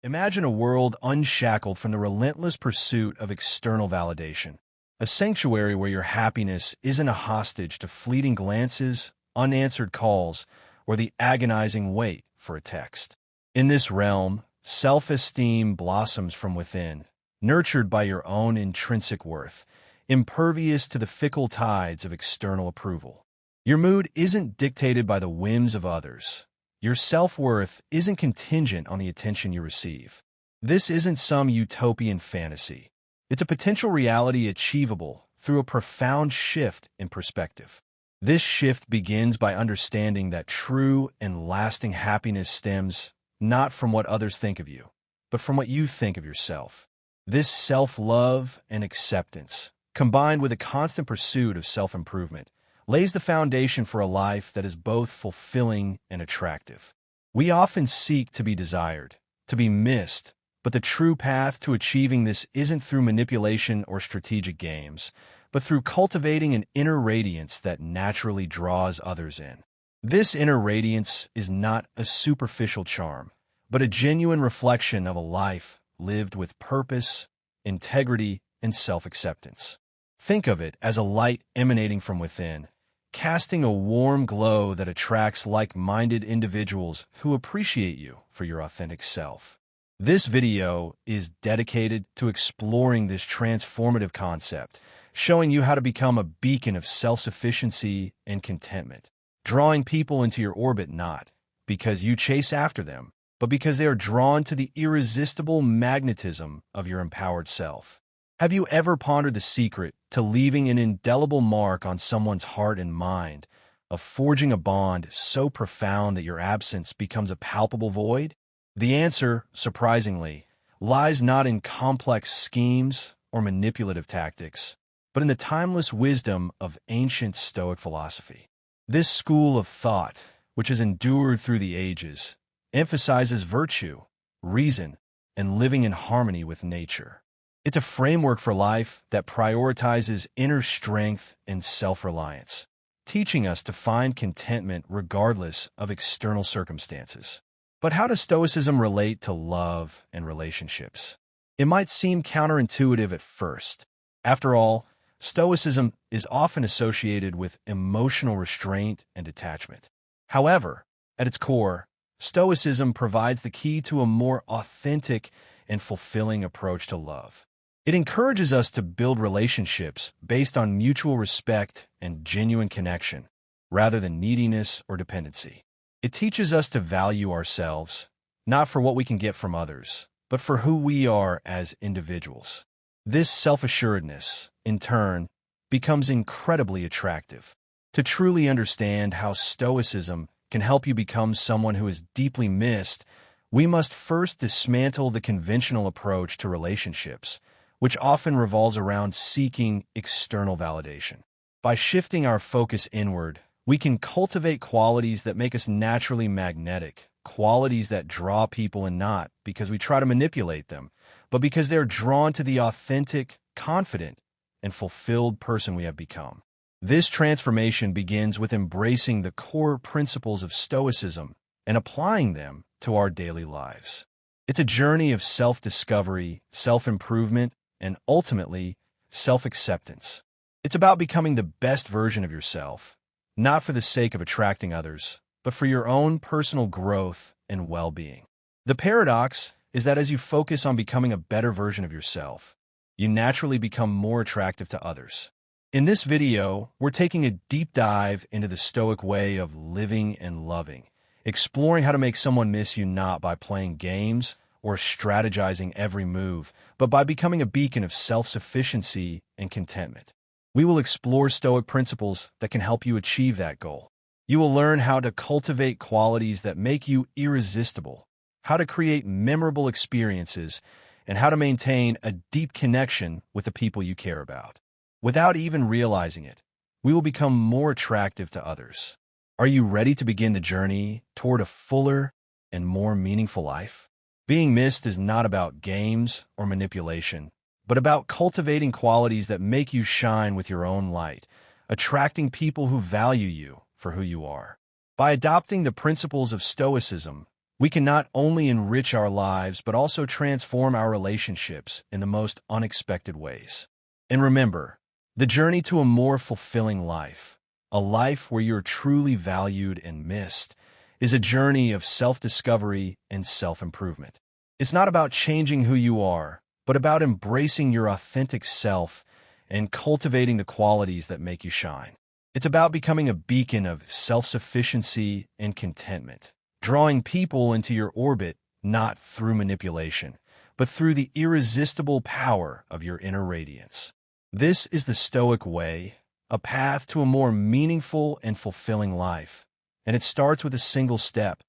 Imagine a world unshackled from the relentless pursuit of external validation. A sanctuary where your happiness isn't a hostage to fleeting glances, unanswered calls, or the agonizing wait for a text. In this realm, self-esteem blossoms from within, nurtured by your own intrinsic worth, impervious to the fickle tides of external approval. Your mood isn't dictated by the whims of others. Your self-worth isn't contingent on the attention you receive. This isn't some utopian fantasy. It's a potential reality achievable through a profound shift in perspective. This shift begins by understanding that true and lasting happiness stems not from what others think of you, but from what you think of yourself. This self-love and acceptance, combined with a constant pursuit of self-improvement, lays the foundation for a life that is both fulfilling and attractive. We often seek to be desired, to be missed, but the true path to achieving this isn't through manipulation or strategic games, but through cultivating an inner radiance that naturally draws others in. This inner radiance is not a superficial charm, but a genuine reflection of a life lived with purpose, integrity, and self-acceptance. Think of it as a light emanating from within, casting a warm glow that attracts like-minded individuals who appreciate you for your authentic self. This video is dedicated to exploring this transformative concept, showing you how to become a beacon of self-sufficiency and contentment, drawing people into your orbit not because you chase after them, but because they are drawn to the irresistible magnetism of your empowered self. Have you ever pondered the secret to leaving an indelible mark on someone's heart and mind, of forging a bond so profound that your absence becomes a palpable void? The answer, surprisingly, lies not in complex schemes or manipulative tactics, but in the timeless wisdom of ancient Stoic philosophy. This school of thought, which has endured through the ages, emphasizes virtue, reason, and living in harmony with nature. It's a framework for life that prioritizes inner strength and self-reliance, teaching us to find contentment regardless of external circumstances. But how does Stoicism relate to love and relationships? It might seem counterintuitive at first. After all, Stoicism is often associated with emotional restraint and detachment. However, at its core, Stoicism provides the key to a more authentic and fulfilling approach to love. It encourages us to build relationships based on mutual respect and genuine connection, rather than neediness or dependency. It teaches us to value ourselves, not for what we can get from others, but for who we are as individuals. This self-assuredness, in turn, becomes incredibly attractive. To truly understand how Stoicism can help you become someone who is deeply missed, we must first dismantle the conventional approach to relationships, which often revolves around seeking external validation. By shifting our focus inward, we can cultivate qualities that make us naturally magnetic, qualities that draw people in not because we try to manipulate them, but because they're drawn to the authentic, confident, and fulfilled person we have become. This transformation begins with embracing the core principles of Stoicism and applying them to our daily lives. It's a journey of self-discovery, self-improvement, and ultimately, self-acceptance. It's about becoming the best version of yourself, not for the sake of attracting others, but for your own personal growth and well-being. The paradox is that as you focus on becoming a better version of yourself, you naturally become more attractive to others. In this video, we're taking a deep dive into the Stoic way of living and loving, exploring how to make someone miss you not by playing games or strategizing every move, but by becoming a beacon of self-sufficiency and contentment. We will explore Stoic principles that can help you achieve that goal. You will learn how to cultivate qualities that make you irresistible, how to create memorable experiences, and how to maintain a deep connection with the people you care about. Without even realizing it, we will become more attractive to others. Are you ready to begin the journey toward a fuller and more meaningful life? Being missed is not about games or manipulation, but about cultivating qualities that make you shine with your own light, attracting people who value you for who you are. By adopting the principles of Stoicism, we can not only enrich our lives, but also transform our relationships in the most unexpected ways. And remember, the journey to a more fulfilling life, a life where you're truly valued and missed, is a journey of self-discovery and self-improvement. It's not about changing who you are, but about embracing your authentic self and cultivating the qualities that make you shine. It's about becoming a beacon of self-sufficiency and contentment, drawing people into your orbit not through manipulation, but through the irresistible power of your inner radiance. This is the Stoic way, a path to a more meaningful and fulfilling life. And it starts with a single step,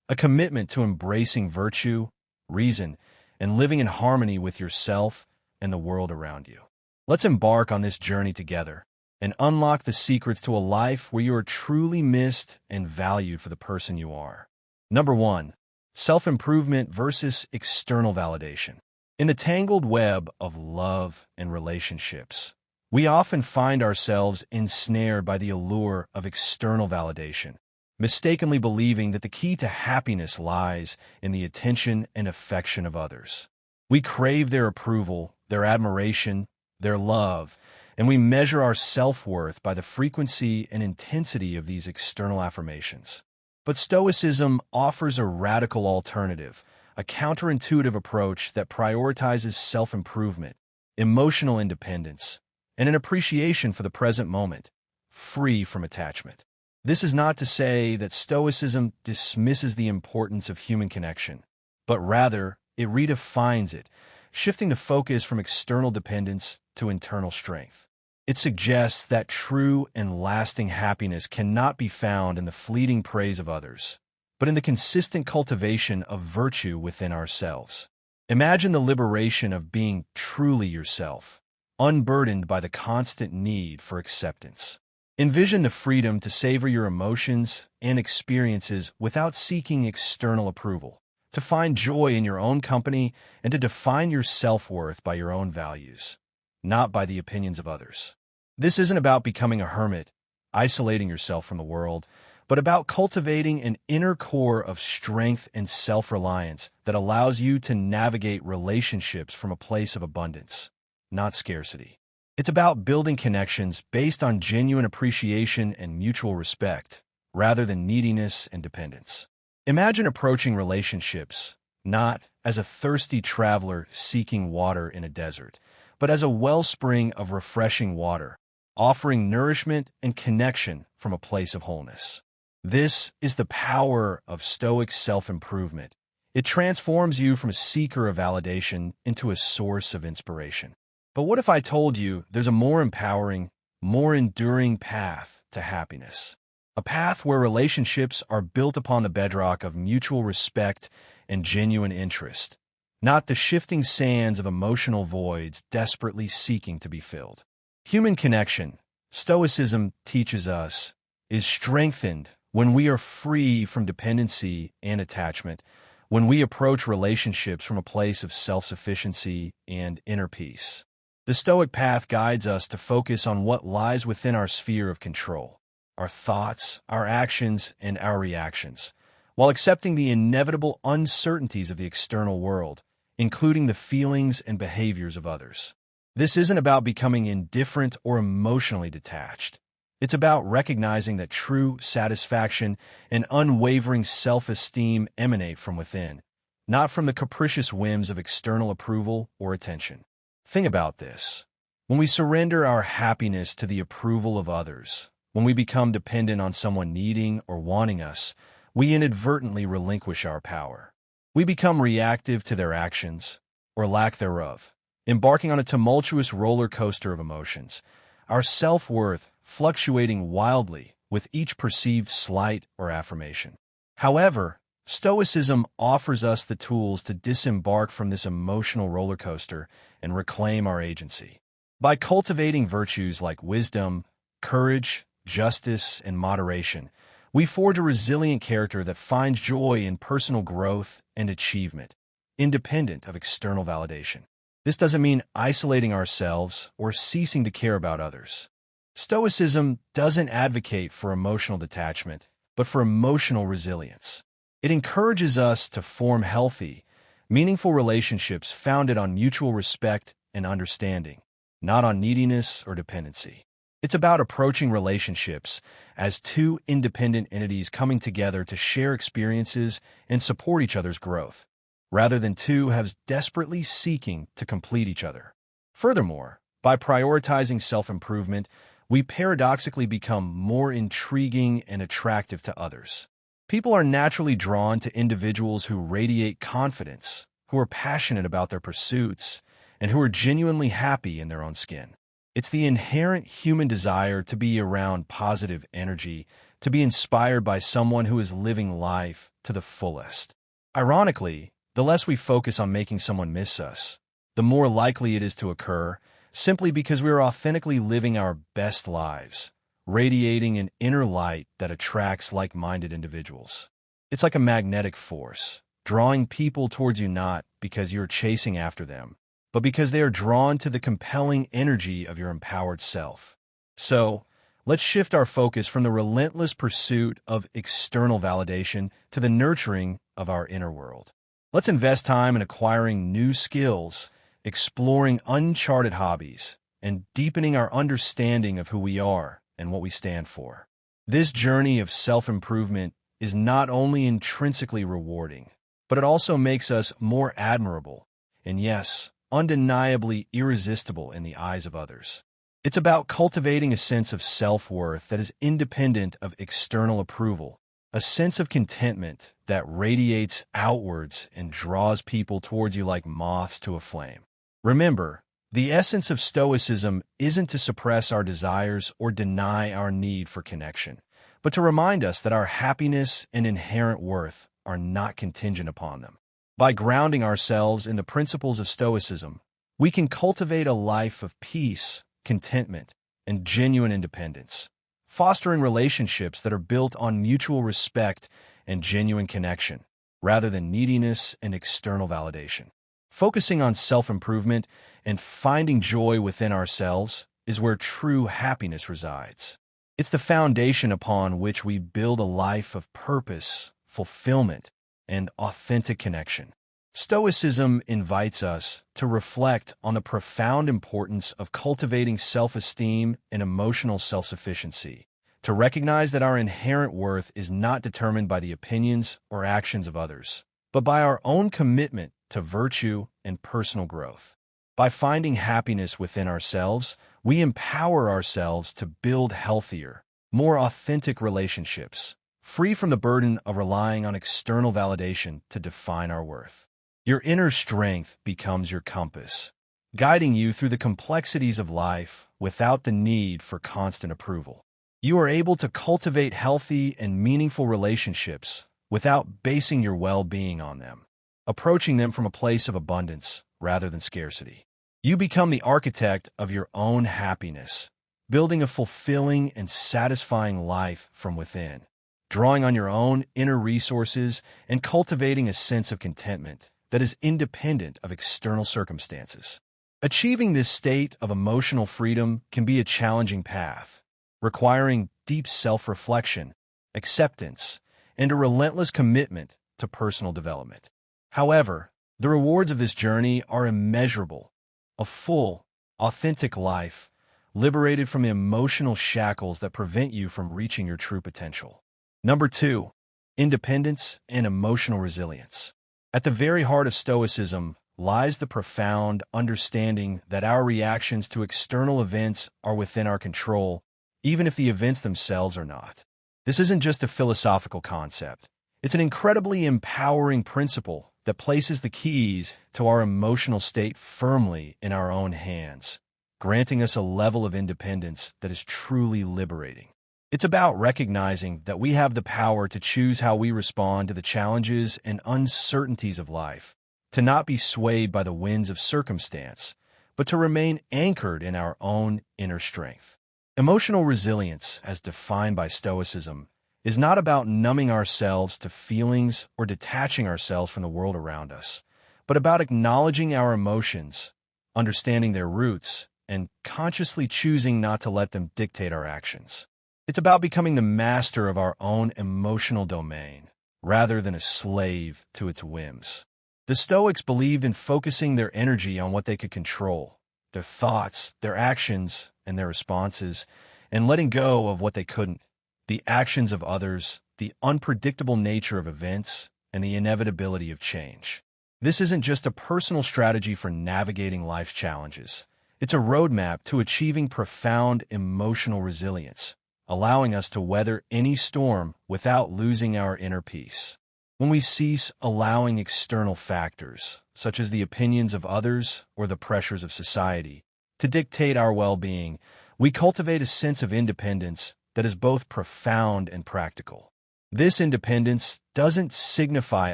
a commitment to embracing virtue, reason, and living in harmony with yourself and the world around you. Let's embark on this journey together and unlock the secrets to a life where you are truly missed and valued for the person you are. Number 1. Self-improvement versus external validation. In the tangled web of love and relationships, we often find ourselves ensnared by the allure of external validation, mistakenly believing that the key to happiness lies in the attention and affection of others. We crave their approval, their admiration, their love, and we measure our self-worth by the frequency and intensity of these external affirmations. But Stoicism offers a radical alternative, a counterintuitive approach that prioritizes self-improvement, emotional independence, and an appreciation for the present moment, free from attachment. This is not to say that Stoicism dismisses the importance of human connection, but rather it redefines it, shifting the focus from external dependence to internal strength. It suggests that true and lasting happiness cannot be found in the fleeting praise of others, but in the consistent cultivation of virtue within ourselves. Imagine the liberation of being truly yourself, unburdened by the constant need for acceptance. Envision the freedom to savor your emotions and experiences without seeking external approval, to find joy in your own company, and to define your self-worth by your own values, not by the opinions of others. This isn't about becoming a hermit, isolating yourself from the world, but about cultivating an inner core of strength and self-reliance that allows you to navigate relationships from a place of abundance, not scarcity. It's about building connections based on genuine appreciation and mutual respect, rather than neediness and dependence. Imagine approaching relationships not as a thirsty traveler seeking water in a desert, but as a wellspring of refreshing water, offering nourishment and connection from a place of wholeness. This is the power of Stoic self-improvement. It transforms you from a seeker of validation into a source of inspiration. But what if I told you there's a more empowering, more enduring path to happiness? A path where relationships are built upon the bedrock of mutual respect and genuine interest, not the shifting sands of emotional voids desperately seeking to be filled. Human connection, Stoicism teaches us, is strengthened when we are free from dependency and attachment, when we approach relationships from a place of self-sufficiency and inner peace. The Stoic path guides us to focus on what lies within our sphere of control, our thoughts, our actions, and our reactions, while accepting the inevitable uncertainties of the external world, including the feelings and behaviors of others. This isn't about becoming indifferent or emotionally detached. It's about recognizing that true satisfaction and unwavering self-esteem emanate from within, not from the capricious whims of external approval or attention. Think about this. When we surrender our happiness to the approval of others, when we become dependent on someone needing or wanting us, we inadvertently relinquish our power. We become reactive to their actions, or lack thereof, embarking on a tumultuous roller coaster of emotions, our self-worth fluctuating wildly with each perceived slight or affirmation. However, Stoicism offers us the tools to disembark from this emotional roller coaster and reclaim our agency. By cultivating virtues like wisdom, courage, justice, and moderation, we forge a resilient character that finds joy in personal growth and achievement, independent of external validation. This doesn't mean isolating ourselves or ceasing to care about others. Stoicism doesn't advocate for emotional detachment, but for emotional resilience. It encourages us to form healthy, meaningful relationships founded on mutual respect and understanding, not on neediness or dependency. It's about approaching relationships as two independent entities coming together to share experiences and support each other's growth, rather than two halves desperately seeking to complete each other. Furthermore, by prioritizing self-improvement, we paradoxically become more intriguing and attractive to others. People are naturally drawn to individuals who radiate confidence, who are passionate about their pursuits, and who are genuinely happy in their own skin. It's the inherent human desire to be around positive energy, to be inspired by someone who is living life to the fullest. Ironically, the less we focus on making someone miss us, the more likely it is to occur, simply because we are authentically living our best lives, radiating an inner light that attracts like-minded individuals. It's like a magnetic force, drawing people towards you not because you're chasing after them, but because they are drawn to the compelling energy of your empowered self. So, let's shift our focus from the relentless pursuit of external validation to the nurturing of our inner world. Let's invest time in acquiring new skills, exploring uncharted hobbies, and deepening our understanding of who we are and what we stand for. This journey of self-improvement is not only intrinsically rewarding, but it also makes us more admirable, and yes, undeniably irresistible in the eyes of others. It's about cultivating a sense of self-worth that is independent of external approval, a sense of contentment that radiates outwards and draws people towards you like moths to a flame. Remember, the essence of Stoicism isn't to suppress our desires or deny our need for connection, but to remind us that our happiness and inherent worth are not contingent upon them. By grounding ourselves in the principles of Stoicism, we can cultivate a life of peace, contentment, and genuine independence, fostering relationships that are built on mutual respect and genuine connection, rather than neediness and external validation. Focusing on self-improvement and finding joy within ourselves is where true happiness resides. It's the foundation upon which we build a life of purpose, fulfillment, and authentic connection. Stoicism invites us to reflect on the profound importance of cultivating self-esteem and emotional self-sufficiency, to recognize that our inherent worth is not determined by the opinions or actions of others, but by our own commitment to virtue and personal growth. By finding happiness within ourselves, we empower ourselves to build healthier, more authentic relationships, free from the burden of relying on external validation to define our worth. Your inner strength becomes your compass, guiding you through the complexities of life without the need for constant approval. You are able to cultivate healthy and meaningful relationships without basing your well-being on them, approaching them from a place of abundance rather than scarcity. You become the architect of your own happiness, building a fulfilling and satisfying life from within, drawing on your own inner resources and cultivating a sense of contentment that is independent of external circumstances. Achieving this state of emotional freedom can be a challenging path, requiring deep self-reflection, acceptance, and a relentless commitment to personal development. However, the rewards of this journey are immeasurable. A full, authentic life, liberated from the emotional shackles that prevent you from reaching your true potential. Number 2, independence and emotional resilience. At the very heart of Stoicism lies the profound understanding that our reactions to external events are within our control, even if the events themselves are not. This isn't just a philosophical concept. It's an incredibly empowering principle that places the keys to our emotional state firmly in our own hands, granting us a level of independence that is truly liberating. It's about recognizing that we have the power to choose how we respond to the challenges and uncertainties of life, to not be swayed by the winds of circumstance, but to remain anchored in our own inner strength. Emotional resilience, as defined by Stoicism, is not about numbing ourselves to feelings or detaching ourselves from the world around us, but about acknowledging our emotions, understanding their roots, and consciously choosing not to let them dictate our actions. It's about becoming the master of our own emotional domain, rather than a slave to its whims. The Stoics believed in focusing their energy on what they could control, their thoughts, their actions, and their responses, and letting go of what they couldn't, the actions of others, the unpredictable nature of events, and the inevitability of change. This isn't just a personal strategy for navigating life's challenges. It's a roadmap to achieving profound emotional resilience, allowing us to weather any storm without losing our inner peace. When we cease allowing external factors, such as the opinions of others or the pressures of society, to dictate our well-being, we cultivate a sense of independence that is both profound and practical. This independence doesn't signify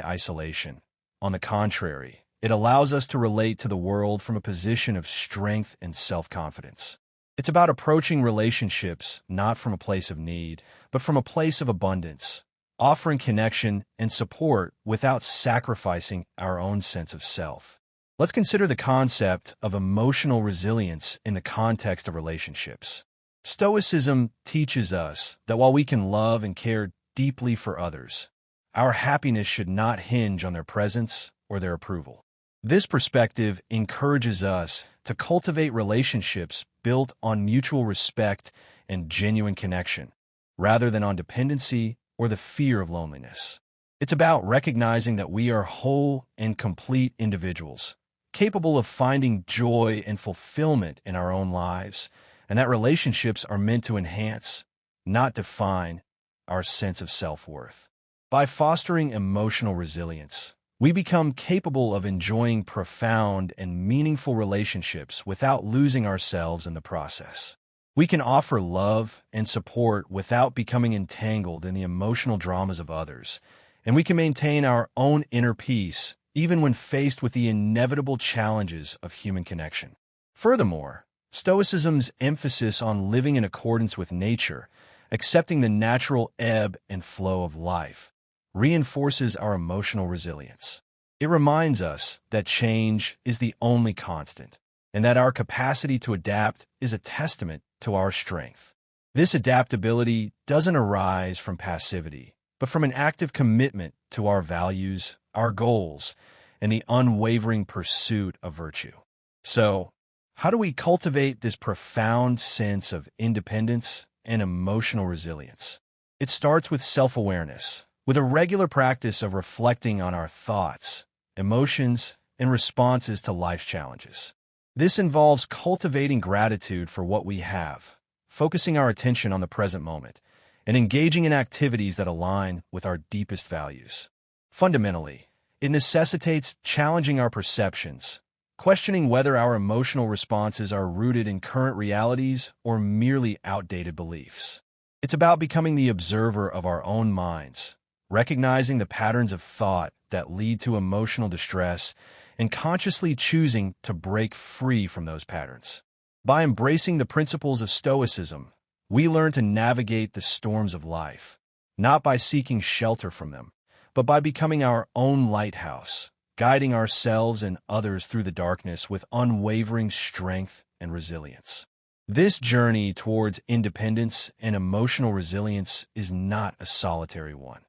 isolation. On the contrary, it allows us to relate to the world from a position of strength and self-confidence. It's about approaching relationships not from a place of need, but from a place of abundance, offering connection and support without sacrificing our own sense of self. Let's consider the concept of emotional resilience in the context of relationships. Stoicism teaches us that while we can love and care deeply for others, our happiness should not hinge on their presence or their approval. This perspective encourages us to cultivate relationships built on mutual respect and genuine connection, rather than on dependency or the fear of loneliness. It's about recognizing that we are whole and complete individuals, capable of finding joy and fulfillment in our own lives, and that relationships are meant to enhance, not define, our sense of self-worth. By fostering emotional resilience, we become capable of enjoying profound and meaningful relationships without losing ourselves in the process. We can offer love and support without becoming entangled in the emotional dramas of others, and we can maintain our own inner peace even when faced with the inevitable challenges of human connection. Furthermore, Stoicism's emphasis on living in accordance with nature, accepting the natural ebb and flow of life, reinforces our emotional resilience. It reminds us that change is the only constant, and that our capacity to adapt is a testament to our strength. This adaptability doesn't arise from passivity, but from an active commitment to our values, our goals, and the unwavering pursuit of virtue. So, how do we cultivate this profound sense of independence and emotional resilience? It starts with self-awareness, with a regular practice of reflecting on our thoughts, emotions, and responses to life's challenges. This involves cultivating gratitude for what we have, focusing our attention on the present moment, and engaging in activities that align with our deepest values. Fundamentally, it necessitates challenging our perceptions, questioning whether our emotional responses are rooted in current realities or merely outdated beliefs. It's about becoming the observer of our own minds, recognizing the patterns of thought that lead to emotional distress, and consciously choosing to break free from those patterns. By embracing the principles of Stoicism, we learn to navigate the storms of life, not by seeking shelter from them, but by becoming our own lighthouse, guiding ourselves and others through the darkness with unwavering strength and resilience. This journey towards independence and emotional resilience is not a solitary one.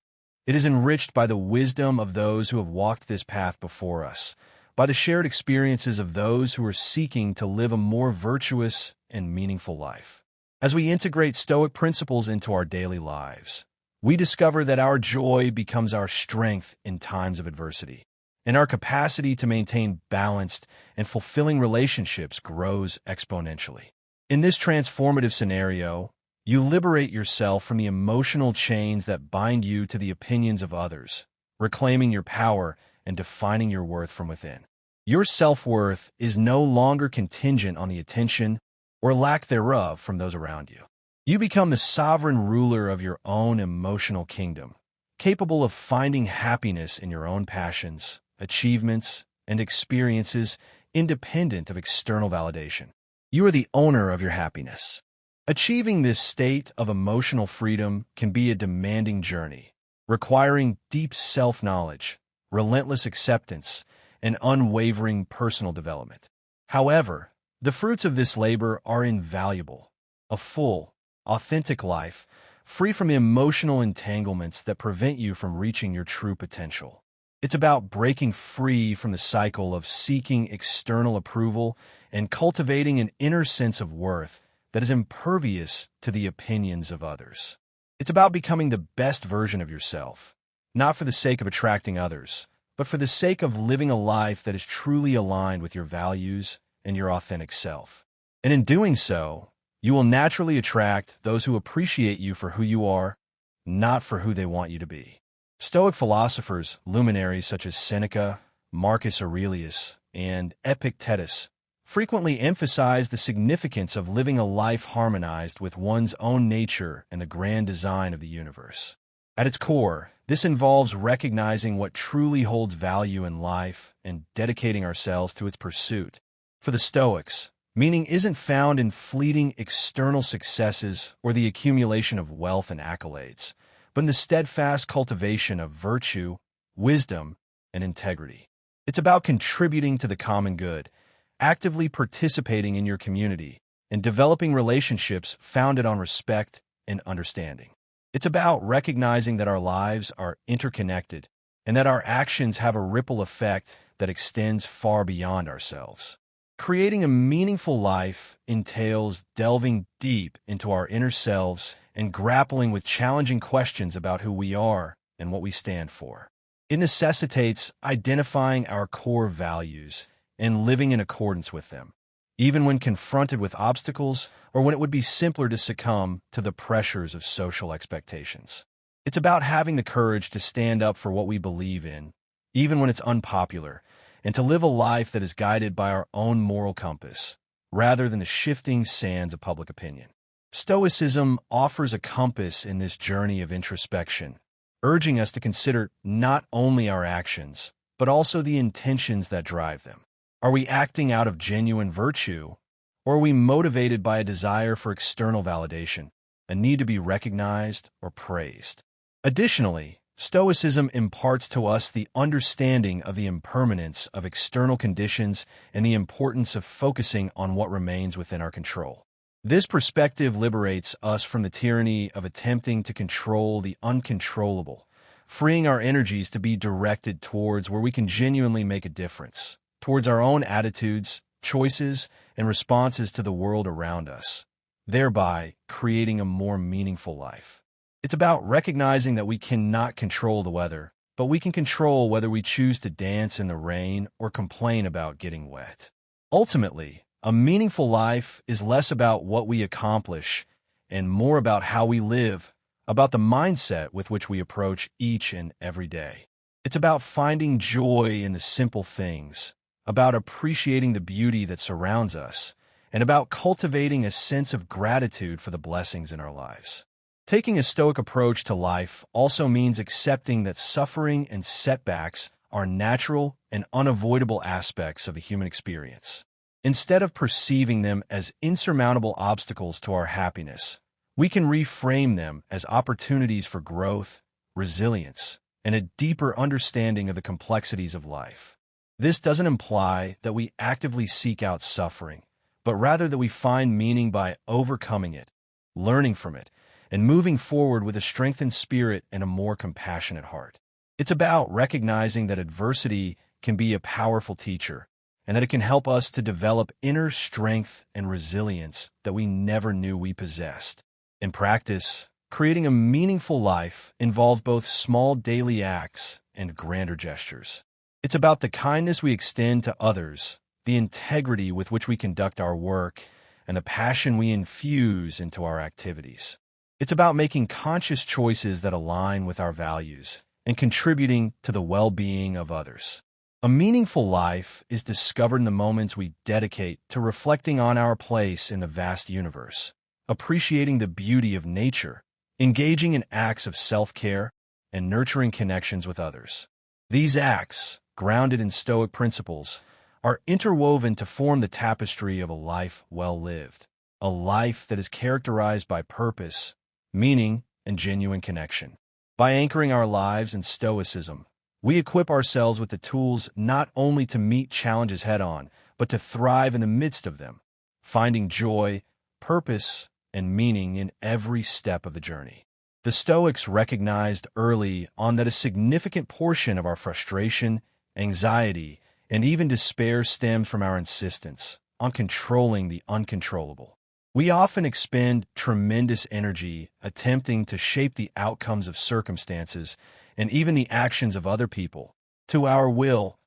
It is enriched by the wisdom of those who have walked this path before us, by the shared experiences of those who are seeking to live a more virtuous and meaningful life. As we integrate Stoic principles into our daily lives, we discover that our joy becomes our strength in times of adversity, and our capacity to maintain balanced and fulfilling relationships grows exponentially. In this transformative scenario, you liberate yourself from the emotional chains that bind you to the opinions of others, reclaiming your power and defining your worth from within. Your self-worth is no longer contingent on the attention or lack thereof from those around you. You become the sovereign ruler of your own emotional kingdom, capable of finding happiness in your own passions, achievements, and experiences independent of external validation. You are the owner of your happiness. Achieving this state of emotional freedom can be a demanding journey, requiring deep self-knowledge, relentless acceptance, and unwavering personal development. However, the fruits of this labor are invaluable. A full, authentic life, free from the emotional entanglements that prevent you from reaching your true potential. It's about breaking free from the cycle of seeking external approval and cultivating an inner sense of worth that is impervious to the opinions of others. It's about becoming the best version of yourself, not for the sake of attracting others, but for the sake of living a life that is truly aligned with your values and your authentic self. And in doing so, you will naturally attract those who appreciate you for who you are, not for who they want you to be. Stoic philosophers, luminaries such as Seneca, Marcus Aurelius, and Epictetus, frequently emphasize the significance of living a life harmonized with one's own nature and the grand design of the universe. At its core, this involves recognizing what truly holds value in life and dedicating ourselves to its pursuit. For the Stoics, meaning isn't found in fleeting external successes or the accumulation of wealth and accolades, but in the steadfast cultivation of virtue, wisdom, and integrity. It's about contributing to the common good, actively participating in your community, and developing relationships founded on respect and understanding. It's about recognizing that our lives are interconnected and that our actions have a ripple effect that extends far beyond ourselves. Creating a meaningful life entails delving deep into our inner selves and grappling with challenging questions about who we are and what we stand for. It necessitates identifying our core values and living in accordance with them, even when confronted with obstacles or when it would be simpler to succumb to the pressures of social expectations. It's about having the courage to stand up for what we believe in, even when it's unpopular, and to live a life that is guided by our own moral compass, rather than the shifting sands of public opinion. Stoicism offers a compass in this journey of introspection, urging us to consider not only our actions, but also the intentions that drive them. Are we acting out of genuine virtue, or are we motivated by a desire for external validation, a need to be recognized or praised? Additionally, Stoicism imparts to us the understanding of the impermanence of external conditions and the importance of focusing on what remains within our control. This perspective liberates us from the tyranny of attempting to control the uncontrollable, freeing our energies to be directed towards where we can genuinely make a difference, towards our own attitudes, choices, and responses to the world around us, thereby creating a more meaningful life. It's about recognizing that we cannot control the weather, but we can control whether we choose to dance in the rain or complain about getting wet. Ultimately, a meaningful life is less about what we accomplish and more about how we live, about the mindset with which we approach each and every day. It's about finding joy in the simple things, about appreciating the beauty that surrounds us, and about cultivating a sense of gratitude for the blessings in our lives. Taking a Stoic approach to life also means accepting that suffering and setbacks are natural and unavoidable aspects of the human experience. Instead of perceiving them as insurmountable obstacles to our happiness, we can reframe them as opportunities for growth, resilience, and a deeper understanding of the complexities of life. This doesn't imply that we actively seek out suffering, but rather that we find meaning by overcoming it, learning from it, and moving forward with a strengthened spirit and a more compassionate heart. It's about recognizing that adversity can be a powerful teacher, and that it can help us to develop inner strength and resilience that we never knew we possessed. In practice, creating a meaningful life involves both small daily acts and grander gestures. It's about the kindness we extend to others, the integrity with which we conduct our work, and the passion we infuse into our activities. It's about making conscious choices that align with our values and contributing to the well-being of others. A meaningful life is discovered in the moments we dedicate to reflecting on our place in the vast universe, appreciating the beauty of nature, engaging in acts of self-care, and nurturing connections with others. These acts, grounded in Stoic principles, are interwoven to form the tapestry of a life well lived, a life that is characterized by purpose, meaning, and genuine connection. By anchoring our lives in Stoicism, we equip ourselves with the tools not only to meet challenges head-on, but to thrive in the midst of them, finding joy, purpose, and meaning in every step of the journey. The Stoics recognized early on that a significant portion of our frustration, anxiety, and even despair stems from our insistence on controlling the uncontrollable. We often expend tremendous energy attempting to shape the outcomes of circumstances and even the actions of other people to our will,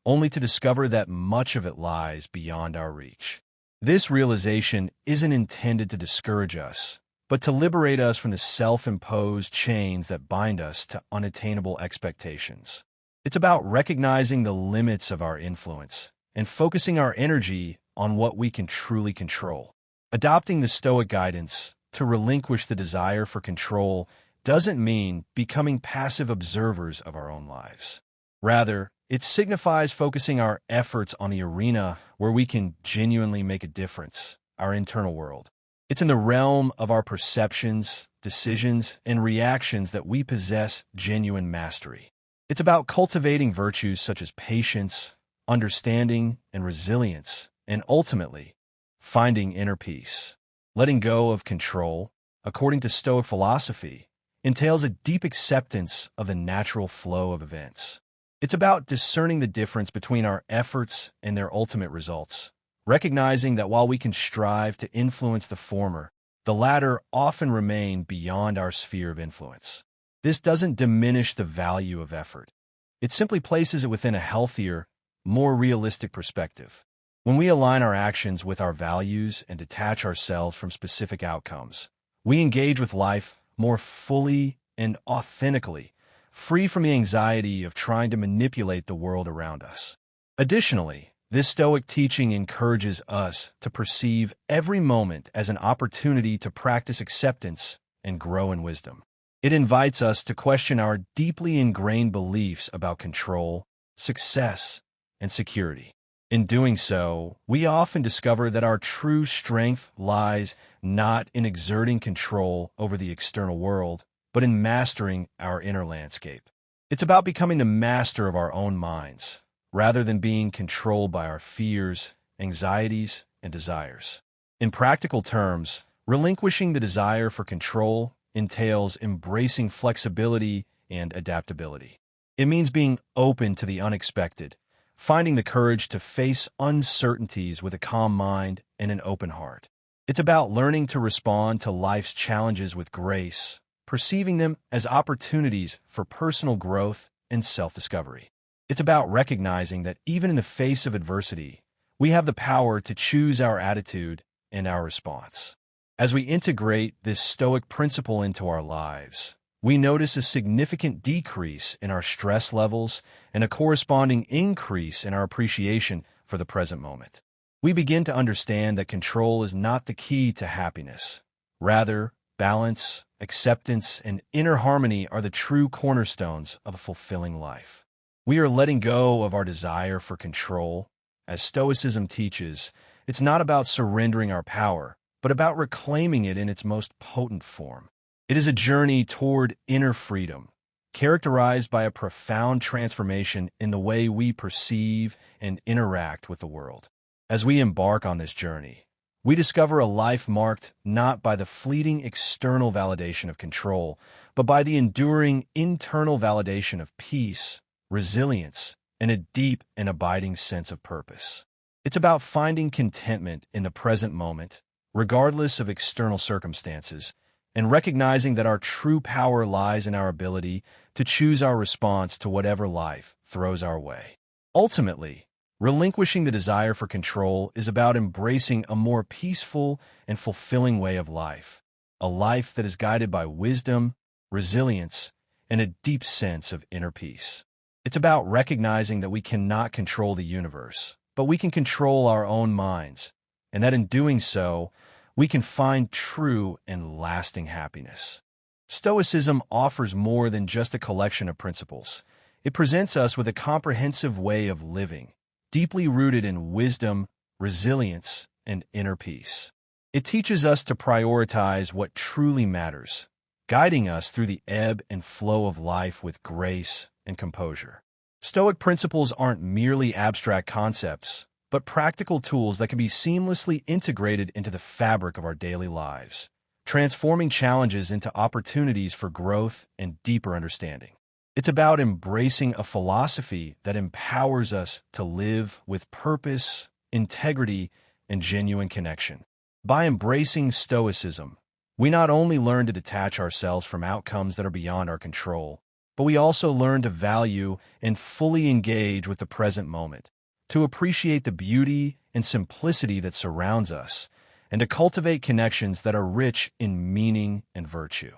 only to discover that much of it lies beyond our reach. This realization isn't intended to discourage us, but to liberate us from the self-imposed chains that bind us to unattainable expectations. It's about recognizing the limits of our influence and focusing our energy on what we can truly control. Adopting the Stoic guidance to relinquish the desire for control doesn't mean becoming passive observers of our own lives. Rather, it signifies focusing our efforts on the arena where we can genuinely make a difference, our internal world. It's in the realm of our perceptions, decisions, and reactions that we possess genuine mastery. It's about cultivating virtues such as patience, understanding, and resilience, and ultimately, finding inner peace. Letting go of control, according to Stoic philosophy, entails a deep acceptance of the natural flow of events. It's about discerning the difference between our efforts and their ultimate results, recognizing that while we can strive to influence the former, the latter often remain beyond our sphere of influence. This doesn't diminish the value of effort. It simply places it within a healthier, more realistic perspective. When we align our actions with our values and detach ourselves from specific outcomes, we engage with life more fully and authentically, free from the anxiety of trying to manipulate the world around us. Additionally, this Stoic teaching encourages us to perceive every moment as an opportunity to practice acceptance and grow in wisdom. It invites us to question our deeply ingrained beliefs about control, success, and security. In doing so, we often discover that our true strength lies not in exerting control over the external world, but in mastering our inner landscape. It's about becoming the master of our own minds, rather than being controlled by our fears, anxieties, and desires. In practical terms, relinquishing the desire for control entails embracing flexibility and adaptability. It means being open to the unexpected, finding the courage to face uncertainties with a calm mind and an open heart. It's about learning to respond to life's challenges with grace, perceiving them as opportunities for personal growth and self-discovery. It's about recognizing that even in the face of adversity, we have the power to choose our attitude and our response. As we integrate this Stoic principle into our lives, we notice a significant decrease in our stress levels and a corresponding increase in our appreciation for the present moment. We begin to understand that control is not the key to happiness. Rather, balance, acceptance, and inner harmony are the true cornerstones of a fulfilling life. We are letting go of our desire for control. As Stoicism teaches, it's not about surrendering our power, but about reclaiming it in its most potent form. It is a journey toward inner freedom, characterized by a profound transformation in the way we perceive and interact with the world. As we embark on this journey, we discover a life marked not by the fleeting external validation of control, but by the enduring internal validation of peace, resilience, and a deep and abiding sense of purpose. It's about finding contentment in the present moment, regardless of external circumstances, and recognizing that our true power lies in our ability to choose our response to whatever life throws our way. Ultimately, relinquishing the desire for control is about embracing a more peaceful and fulfilling way of life, a life that is guided by wisdom, resilience, and a deep sense of inner peace. It's about recognizing that we cannot control the universe, but we can control our own minds, and that in doing so, we can find true and lasting happiness. Stoicism offers more than just a collection of principles. It presents us with a comprehensive way of living, deeply rooted in wisdom, resilience, and inner peace. It teaches us to prioritize what truly matters, guiding us through the ebb and flow of life with grace and composure. Stoic principles aren't merely abstract concepts, but practical tools that can be seamlessly integrated into the fabric of our daily lives, transforming challenges into opportunities for growth and deeper understanding. It's about embracing a philosophy that empowers us to live with purpose, integrity, and genuine connection. By embracing Stoicism, we not only learn to detach ourselves from outcomes that are beyond our control, but we also learn to value and fully engage with the present moment, to appreciate the beauty and simplicity that surrounds us, and to cultivate connections that are rich in meaning and virtue.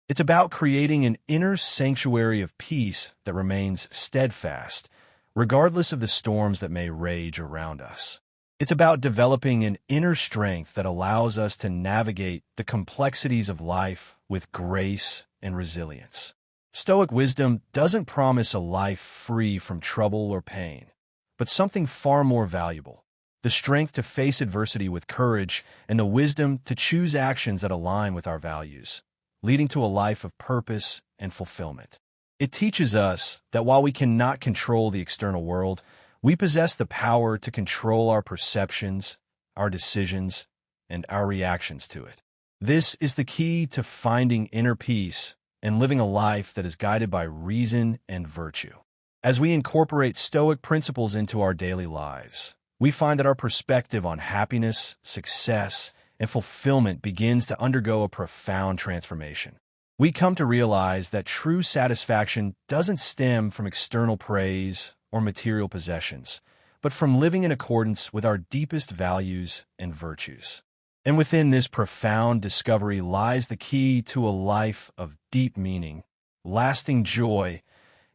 It's about creating an inner sanctuary of peace that remains steadfast, regardless of the storms that may rage around us. It's about developing an inner strength that allows us to navigate the complexities of life with grace and resilience. Stoic wisdom doesn't promise a life free from trouble or pain, but something far more valuable: the strength to face adversity with courage and the wisdom to choose actions that align with our values, leading to a life of purpose and fulfillment. It teaches us that while we cannot control the external world, we possess the power to control our perceptions, our decisions, and our reactions to it. This is the key to finding inner peace and living a life that is guided by reason and virtue. As we incorporate Stoic principles into our daily lives, we find that our perspective on happiness, success, and fulfillment begins to undergo a profound transformation. We come to realize that true satisfaction doesn't stem from external praise or material possessions, but from living in accordance with our deepest values and virtues. And within this profound discovery lies the key to a life of deep meaning, lasting joy,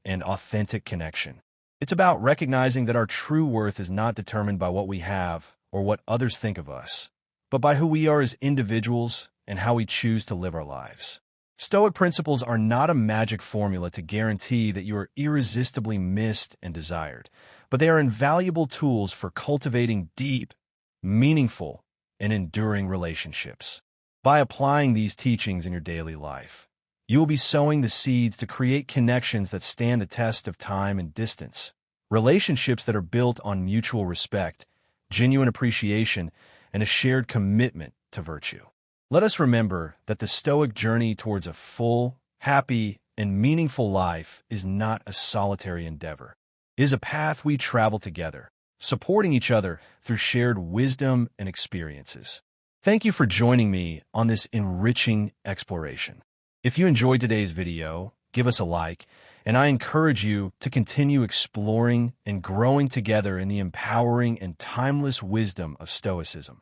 and authentic connection. It's about recognizing that our true worth is not determined by what we have or what others think of us, but by who we are as individuals and how we choose to live our lives. Stoic principles are not a magic formula to guarantee that you are irresistibly missed and desired, but they are invaluable tools for cultivating deep, meaningful, and enduring relationships. By applying these teachings in your daily life, you will be sowing the seeds to create connections that stand the test of time and distance, relationships that are built on mutual respect, genuine appreciation, and a shared commitment to virtue. Let us remember that the Stoic journey towards a full, happy, and meaningful life is not a solitary endeavor. It is a path we travel together, supporting each other through shared wisdom and experiences. Thank you for joining me on this enriching exploration. If you enjoyed today's video, give us a like, and I encourage you to continue exploring and growing together in the empowering and timeless wisdom of Stoicism.